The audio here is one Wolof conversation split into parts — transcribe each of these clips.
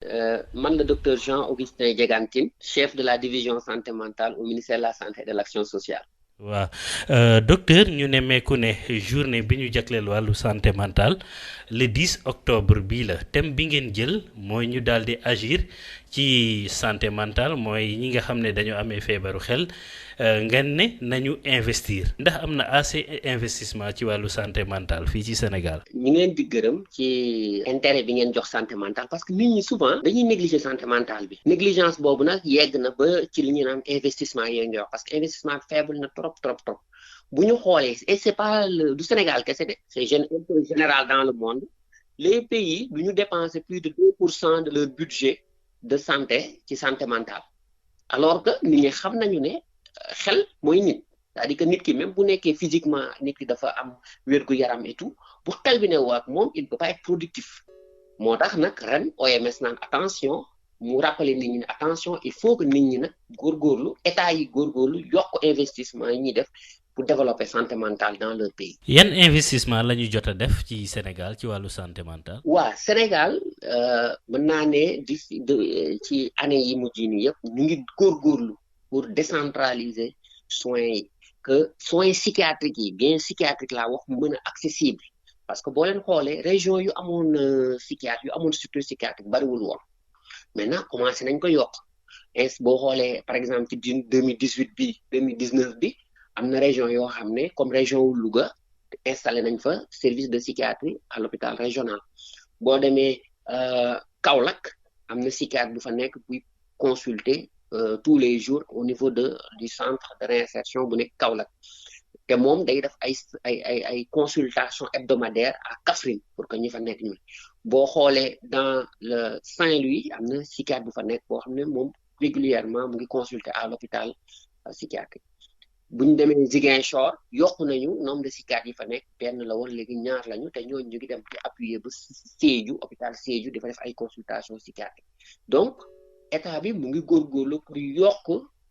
Man le docteur Jean-Augustin Diegane, chef de la division santé mentale au ministère de la Santé et de l'Action sociale. waaw docteur ñu nemmeeku ne journée bi ñu jagleel wàllu santé mentale le 10 octobre bii la thème bi ngeen jël mooy ñu daal di agir ci santé mentale mooy ñi nga xam ne dañoo amee feebaru xel ngeen ne nañu investir ndax am na assez investissement ci wàllu santé mentale fii ci Sénégal. ñu ngeen di gërëm ci intérêt bi ngeen jox santé mentale parce que nit ñi souvent dañuy négliger santé mentale bi négligence boobu nag yegg na ba ci li ñu naan investissement yooyu nga wax parce que investissement faible na trop bu ñu xoolee et c'est pas du Sénégal kese de c'est général dans le monde les pays du ñu dépenser plus de 2% de leur budget de santé ci santé mentale alors que nit ñi xam nañu ne xel mooy nit c'est-à-dire que nit ki même bu nekkee physiquement nit ki dafa am wér-gu-yaram et tout bu xel bi ne waak moom il ne peut pas être productif moo tax nag ren OMS naan attention mu rappeler nit ñi ne attention il faut que nit ñi nag góorgóorlu état yi góorgóorlu yokk investissement yi ñuy def pour développer santé mentale dans leur pays. yan investissement la ñu jot a def ci Sénégal ci wàllu santé mentale. waa Sénégal mën naa ne ci année yi mujj nii yëpp ñu ngi góorgóorlu pour décentraliser soins yi que soins psychiatriques yi bien psychiatrique laa wax mu mën a accessible parce que boo leen xoolee région yu amoon psychiatre yu amoon structure psychiatrique bariwul woon maintenant commencé nañ ko yokk boo xoolee par exemple ci 2018 bi 2019 bi am na région yoo xam ne comme région wu Louga installé nañ fa service de psychiatrie à l'hôpital régional boo demee Kaolack am na psychiatre bu fa nekk buy consulter tous les jours au niveau du centre de réinsertion bu nekk Kaolack te moom day def ay consultation hebdomadaire à Kaffrine pour que ñi fa nekk ñu boo xoolee dans le Saint-Louis am na psychiatre bu fa nekk boo xam ne moom régulièrement mu ngi consulter à l'hôpital psychiatrique bu ñu demee Ziguinchor yokku nañu nombre de psychiatres yi fa nekk benn la woon léegi ñaar lañu te ñooñu ñu ngi dem di appuyer ba Sédhiou hôpital Sédhiou dafa def ay consultation psychiatrique donc état bi mu ngi góorgóorlu pour yokk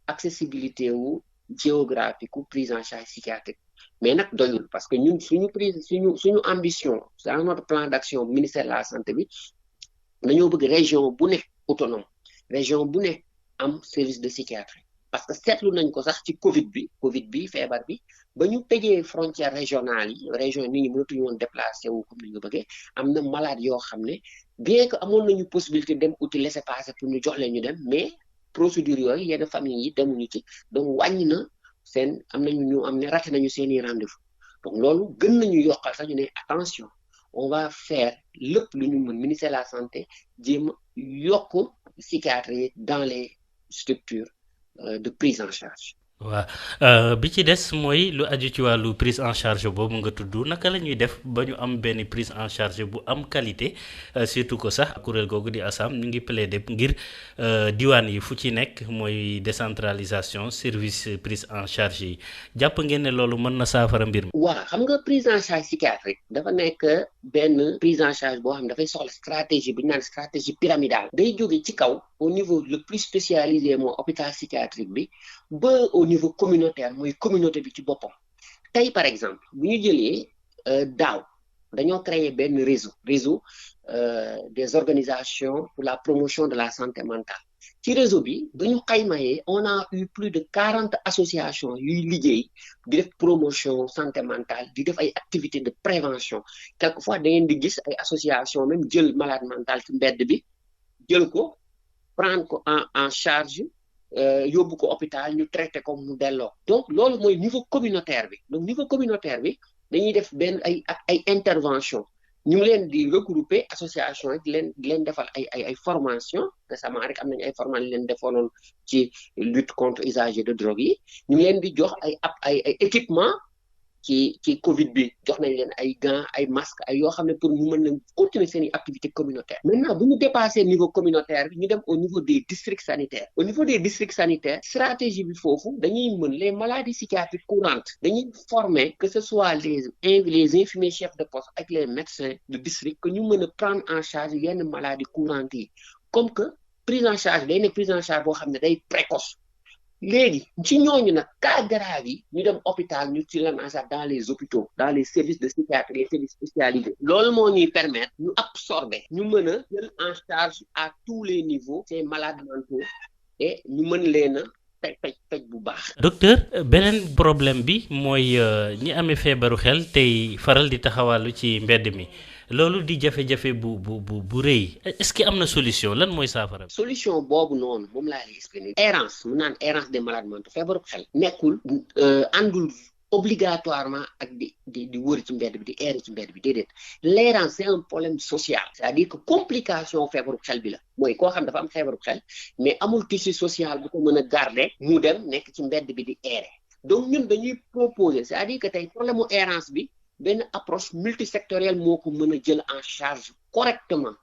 accessibilité wu géographique ou prise en charge psychiatrique mais nag doyul parce que ñun suñu ambition dans notre plan d'action ministère de la santé bi dañoo bëgg région bu ne autonome région bu ne am service de psychiatrie parce que seetlu nañ ko sax ci Covid bi feebar bi ba ñu tëjee frontières régionales yi région yi nit ñi mënatuñu woon déplacé wu comme ni ñu bëggee am na malade yoo xam ne bien que amoon nañu possibilité dem uti laissez-passer pour ñu jox leen ñu dem mais procédure yooyu yenn famille yi demuñu ci donc wàññi na seen am nañu ñu am ne raté nañu seeni rendez-vous donc loolu gën nañu yokkal sax ñu ne attention on va faire lépp lu ñu mën ministère de la santé jéem yokk psychiatrie dans les structures de prise en charge. waaw bi ci des mooy lu aju ci wàllu prise en charge boobu nga tudd naka la ñuy def ba ñu am benn prise en charge bu am qualité surtout que sax kuréel googu di ASAM ñu ngi plaider ngir diwaan yi fu ci nekk mooy décentralisation service prise en charge yi jàpp ngeen ne loolu mën na saafara mbir mi. waaw xam nga prise en charge psychiatrique dafa nekk benn prise en charge boo xam ne dafay soxla stratégie bu ñu naan stratégie pyramidale day jóge ci kaw au niveau le plus spécialisé moo hôpital psychiatrique bi ba au niveau communautaire mooy communauté bi ci boppam tey par exemple bu ñu jëlee daaw dañoo créer benn réseau des organisations pour la promotion de la santé mentale ci réseau bi ba ñu xaymayee on a eu plus de 40 associations yuy liggéey di def promotion santé mentale di def ay activités de prévention quelquefois da ngeen di gis ay association même jël malade mental ci mbedd bi jël ko prendre ko en charge yóbbu ko hôpital ñu traité ko mu delloo donc loolu mooy niveau communautaire bi donc niveau communautaire bi dañuy def benn ay intervention ñu ngi leen di regrouper association yi di leen defal ay formation récemment rek am nañu ay formation leen defaloon ci lutte contre usage de drogue yi ñu ngi leen di jox ay équipement ci Covid bi jox nañ leen ay gants ay masques ay yoo xam ne pour ñu mën leen continuer seen i activités communautaires maintenant bu ñu dépassé niveau communautaire bi ñu dem au niveau des districts sanitaires au niveau des districts sanitaires stratégie bi foofu dañuy mën les maladies psychiatriques courantes dañuy former que ce soit les infirmiers chefs de poste ak les médecins de district que ñu mën a prendre en charge yenn maladies courantes yi comme que prise en charge day nekk prise en charge boo xam ne day précoce léegi ci ñooñu nag cas grave yi ñu dem hôpital ñu ci leen en charge dans les hôpitaux dans les services de psychiatrie les services spécialisés loolu moo ñuy permettre ñu absorber ñu mën a jël en charge à tous les niveaux ces malades mentaux et ñu mën leen a faj bu baax. docteur beneen problème bi mooy ñi amee feebaru xel tey faral di taxawàllu ci mbedd mi loolu di jafe-jafe bu rëy est-ce que am na solution lan mooy saafara. solution boobu noonu moom laa lay expliquer. errance mu naan errance des malades mentaux feebaru xel nekkul àndul obligatoirement ak di wër ci mbedd bi di errer ci mbedd bi déedéet l'errance c'est un problème social c'est-à-dire que complication feebaru xel bi la mooy koo xam dafa am feebaru xel mais amul tissu social bu ko mën a garder mu dem nekk ci mbedd bi di errer donc ñun dañuy proposer c'est-à-dire que tey problème mu errance bi benn approche multisectorielle moo ko mën a jël en charge correctement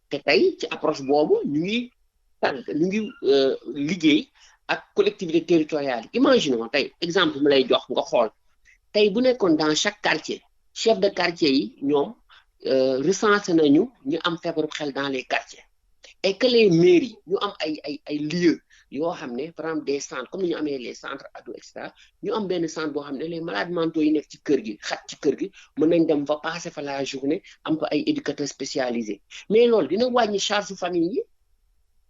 te tey ci approche boobu ñu ngi liggéey ak collectivité territoriale yi imaginons tey exemple mu lay jox nga xool tey bu nekkoon dans chaque quartier chef de quartier yi ñoom recensé nañu ñu am feebaru xel dans les quartiers et que les mairies ñu am ay lieux yoo xam ne par exemple des centres comme ni ñu amee les centres ados et cetera ñu am benn centre boo xam ne les malades mentaux yi nekk ci kër gi xat ci kër gi mën nañ dem fa passer fa la journée am fa ay éducateurs spécialisés mais loolu dina wàññi charge famille yi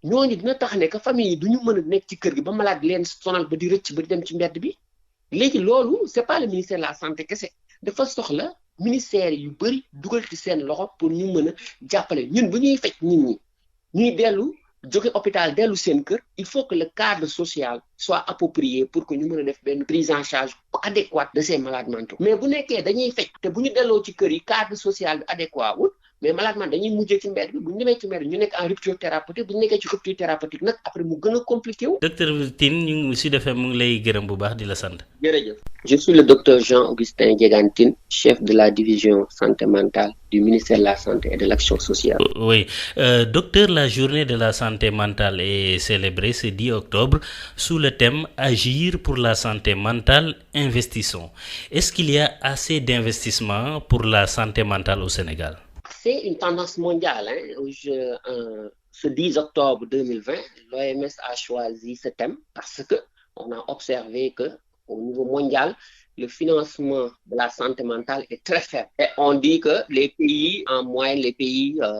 ñooñu dina tax ne que famille yi du ñu mën a nekk ci kër gi ba malade leen sonal ba di rëcc ba di dem ci mbedd bi léegi loolu c'est pas le ministère de la santé kese dafa soxla ministère yu bëri dugal ci seen loxo pour ñu mën a jàppale ñun bu ñuy faj nit ñi ñuy dellu jóge hôpital dellu seen kër il faut que le cadre social soit approprié pour que ñu mën a def benn prise en charge adéquate de ces malades mentaux mais bu nekkee dañuy faj te bu ñu delloo ci kër yi cadre social bi adéquat wul mais malade man dañuy mujjee ci mbedd bi bu ñu demee ci mbedd ñu nekk en rupture thérapeutique bu ñu nekkee ci rupture thérapeutique nag après mu gën a compliqué wu. docteur Tine ñu Sud FM mu ngi lay gërëm bu baax di la sant. jërëjëf. Je suis le docteur Jean-Augustin Diegane Tine, chef de la division santé mentale du ministère de la Santé et de l'Action sociale. Oui, docteur, la journée de la santé mentale est célébrée ce 10 octobre sous le thème Agir pour la santé mentale, investissons. Est-ce qu'il y a assez d'investissement pour la santé mentale au Sénégal? C'est une tendance mondiale. Ce 10 octobre 2020, l'OMS a choisi ce thème parce que on a observé que au niveau mondial, le financement de la santé mentale est très faible. Et on dit que les pays, en moyenne,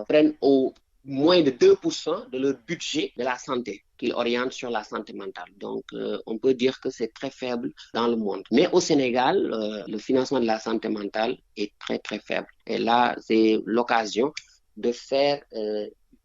prennent au moins de 2% de leur budget de la santé qu'ils orientent sur la santé mentale. Donc, on peut dire que c'est très faible dans le monde. Mais au Sénégal, le financement de la santé mentale est très, très faible. Et là, c'est l'occasion de faire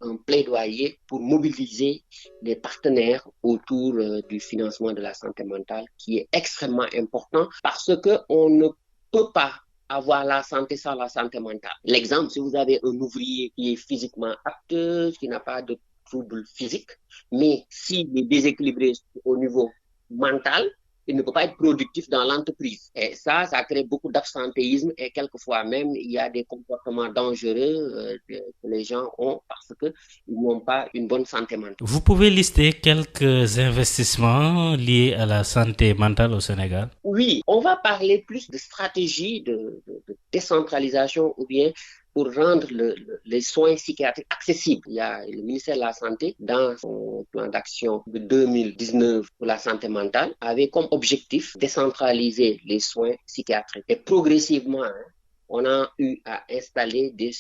un plaidoyer pour mobiliser les partenaires autour du financement de la santé mentale qui est extrêmement important parce que on ne peut pas avoir la santé sans la santé mentale. L'exemple, si vous avez un ouvrier qui est physiquement apte, qui n'a pas de troubles physiques, mais s'il est déséquilibré au niveau mental, il ne peut pas être productif dans l'entreprise. Et ça crée beaucoup d'absentéisme et quelquefois même, il y a des comportements dangereux que les gens ont parce qu'ils n'ont pas une bonne santé mentale. Vous pouvez lister quelques investissements liés à la santé mentale au Sénégal? Oui, on va parler plus de stratégie de décentralisation ou bien pour rendre les soins psychiatriques accessibles. Il y a le ministère de la Santé, dans son plan d'action de 2019 pour la santé mentale, avait comme objectif décentraliser les soins psychiatriques. Et progressivement, on a eu à installer des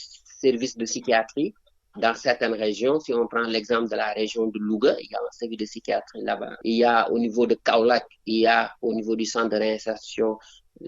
services de psychiatrie dans certaines régions. Si on prend l'exemple de la région de Louga, il y a un service de psychiatrie là-bas. Il y a au niveau de Kaolack, il y a au niveau du centre de réinsertion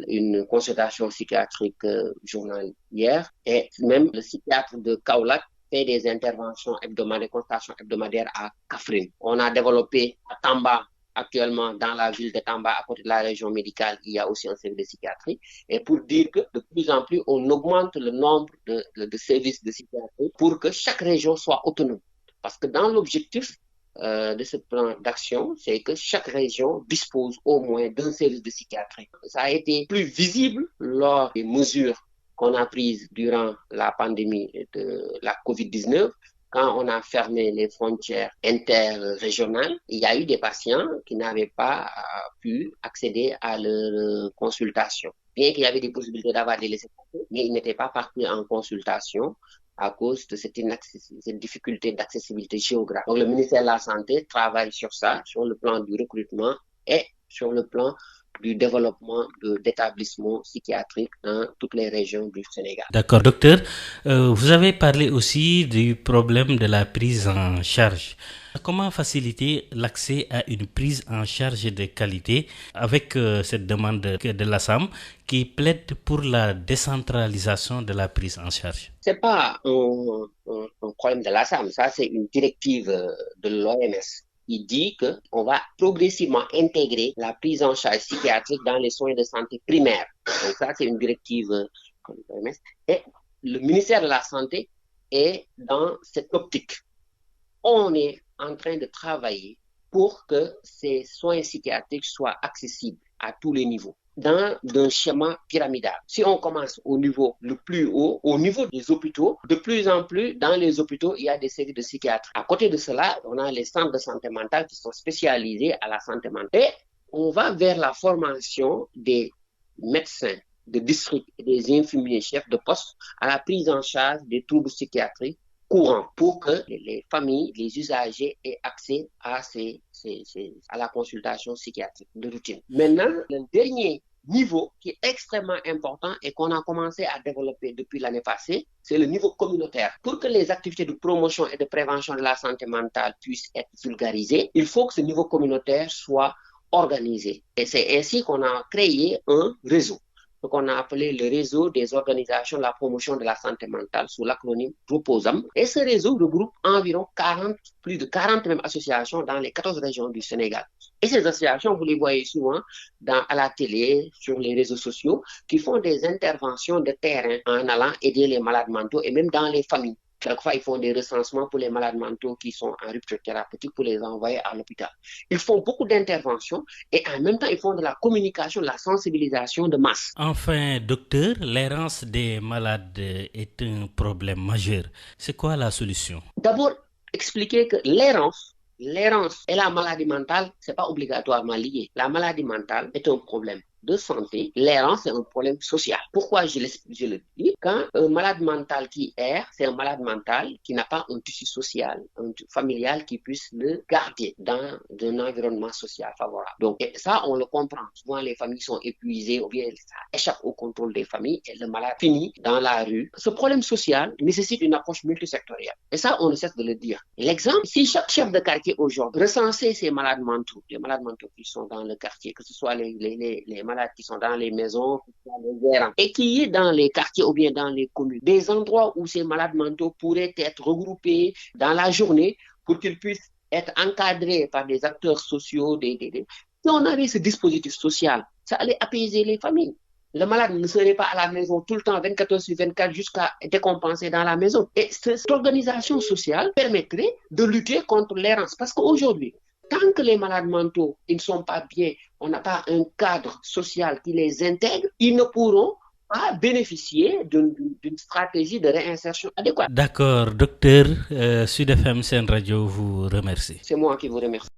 une consultation psychiatrique journalière et même le psychiatre de Kaolack fait des interventions hebdomadaires, consultations hebdomadaires à Kaffrine. On a développé à Tamba, actuellement dans la ville de Tamba, à côté de la région médicale, il y a aussi un service de psychiatrie. Et pour dire que de plus en plus, on augmente le nombre de services de psychiatrie pour que chaque région soit autonome. Parce que dans l'objectif de ce plan d'action, c'est que chaque région dispose au moins d'un service de psychiatrie. Ça a été plus visible lors des mesures qu'on a prises durant la pandémie de la COVID-19. Quand on a fermé les frontières interrégionales, il y a eu des patients qui n'avaient pas pu accéder à leur consultation. Bien qu'il y avait des possibilités d'avoir des laissez-passer, mais ils n'étaient pas partis en consultation à cause de cette difficulté d'accessibilité géographique. Donc, le ministère de la Santé travaille sur ça, sur le plan du recrutement et sur le plan du développement d'établissements psychiatriques dans toutes les régions du Sénégal. D'accord, docteur. Vous avez parlé aussi du problème de la prise en charge. Comment faciliter l'accès à une prise en charge de qualité avec cette demande de l'ASAM qui plaide pour la décentralisation de la prise en charge? C'est pas un problème de l'ASAM, ça c'est une directive de l'OMS. Il dit qu'on va progressivement intégrer la prise en charge psychiatrique dans les soins de santé primaires. Donc ça, c'est une directive de l'OMS. Et le ministère de la Santé est dans cette optique. On est en train de travailler pour que ces soins psychiatriques soient accessibles à tous les niveaux, dans un schéma pyramidal. Si on commence au niveau le plus haut, au niveau des hôpitaux, de plus en plus, dans les hôpitaux, il y a des séries de psychiatres. À côté de cela, on a les centres de santé mentale qui sont spécialisés à la santé mentale. Et on va vers la formation des médecins de district et des infirmiers chefs de poste à la prise en charge des troubles psychiatriques courants pour que les familles, les usagers aient accès à à la consultation psychiatrique de routine. Maintenant, le dernier niveau qui est extrêmement important et qu'on a commencé à développer depuis l'année passée, c'est le niveau communautaire. Pour que les activités de promotion et de prévention de la santé mentale puissent être vulgarisées, il faut que ce niveau communautaire soit organisé. Et c'est ainsi qu'on a créé un réseau qu'on a appelé le réseau des organisations de la promotion de la santé mentale sous l'acronyme ROPOSAM. Et ce réseau regroupe environ plus de 40 même associations dans les 14 régions du Sénégal. Et ces associations, vous les voyez souvent à la télé, sur les réseaux sociaux, qui font des interventions de terrain en allant aider les malades mentaux et même dans les familles. Quelquefois, ils font des recensements pour les malades mentaux qui sont en rupture thérapeutique pour les envoyer à l'hôpital. Ils font beaucoup d'interventions et en même temps, ils font de la communication, de la sensibilisation de masse. Enfin, docteur, l'errance des malades est un problème majeur. C'est quoi la solution? D'abord, expliquer que l'errance et la maladie mentale, c'est pas obligatoirement lié. La maladie mentale est un problème de santé, l'errance c'est un problème social. Pourquoi je le dis? Quand un malade mental qui erre, c'est un malade mental qui n'a pas un tissu social, familial qui puisse le garder dans un environnement social favorable. Donc ça, on le comprend. Souvent, les familles sont épuisées ou bien ça échappe au contrôle des familles et le malade finit dans la rue. Ce problème social nécessite une approche multisectorielle. Et ça, on ne cesse de le dire. L'exemple, si chaque chef de quartier aujourd'hui recensait ces malades mentaux, les malades mentaux qui sont dans le quartier, que ce soit les malades qui sont dans les maisons, les errants, et qui est dans les quartiers ou bien dans les communes, des endroits où ces malades mentaux pourraient être regroupés dans la journée pour qu'ils puissent être encadrés par des acteurs sociaux. Si on avait ce dispositif social, ça allait apaiser les familles. Le malade ne serait pas à la maison tout le temps, 24 heures sur 24, jusqu'à décompenser dans la maison. Et cette organisation sociale permettrait de lutter contre l'errance. Parce qu'aujourd'hui, tant que les malades mentaux ils ne sont pas bien, on n'a pas un cadre social qui les intègre, ils ne pourront pas bénéficier d'une stratégie de réinsertion adéquate. D'accord, docteur, Sud FM Sen Radio vous remercie. C'est moi qui vous remercie.